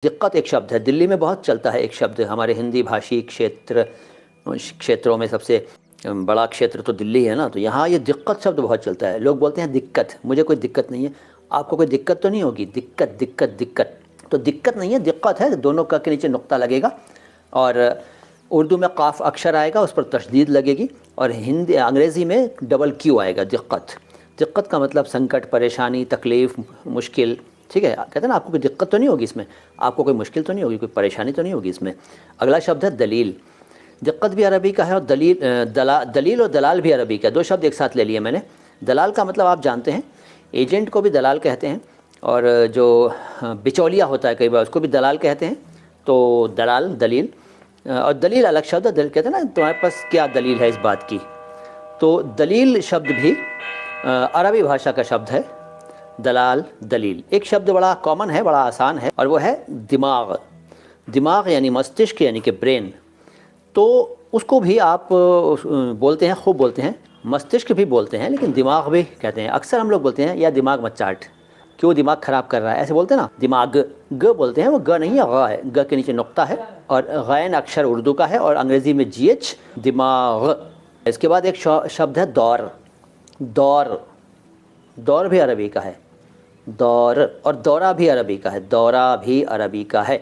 دقت ایک شبد ہے، دلی میں بہت چلتا ہے ایک شبد، ہمارے ہندی بھاشی کھیتروں میں سب سے بڑا کھیتر تو دلی ہے نا، تو یہاں یہ دقت شبد بہت چلتا ہے. لوگ بولتے ہیں دقت، مجھے کوئی دقت نہیں ہے. آپ کو کوئی دقت تو نہیں ہوگی؟ دقت دقت دقت، تو دقت نہیں ہے، دقت ہے. دونوں کا کے نیچے نقطہ لگے گا، اور اردو میں قاف اکثر آئے گا، اس پر تشدید لگے گی، اور انگریزی میں ڈبل کیو آئے گا. دقت، دقت کا مطلب سنکٹ، پریشانی، تکلیف، مشکل. ٹھیک ہے، کہتے ہیں نا آپ کو کوئی دقت تو نہیں ہوگی اس میں، آپ کو کوئی مشکل تو نہیں ہوگی، کوئی پریشانی تو نہیں ہوگی اس میں. اگلا شبد ہے دلیل. دقت بھی عربی کا ہے، اور دلیل اور دلال بھی عربی کا ہے. دو شبد ایک ساتھ لے لیے میں نے. دلال کا مطلب آپ جانتے ہیں، ایجنٹ کو بھی دلال کہتے ہیں، اور جو بچولیا ہوتا ہے کئی بار اس کو بھی دلال کہتے ہیں. تو دلال، دلیل. اور دلیل الگ شبد ہے. دلیل کہتے ہیں نا تمہارے پاس کیا دلیل ہے اس بات کی. تو دلیل شبد بھی عربی بھاشا کا شبد ہے. دلال، دلیل. ایک شبد بڑا کامن ہے، بڑا آسان ہے، اور وہ ہے دماغ. دماغ یعنی مستشک، یعنی کہ برین. تو اس کو بھی آپ بولتے ہیں، خوب بولتے ہیں. مستشک بھی بولتے ہیں، لیکن دماغ بھی کہتے ہیں. اکثر ہم لوگ بولتے ہیں یا دماغ مت چاٹ، کیوں دماغ خراب کر رہا ہے، ایسے بولتے ہیں نا. دماغ، گ بولتے ہیں، وہ گ نہیں ہے، غ ہے. گ کے نیچے نقطہ ہے، اور غین اکثر اردو کا ہے، اور انگریزی میں جی ایچ، دماغ. اس کے بعد ایک شبد ہے دور. دور، دور بھی عربی کا ہے. دور، اور دورہ بھی عربی کا ہے. دورہ بھی عربی کا ہے.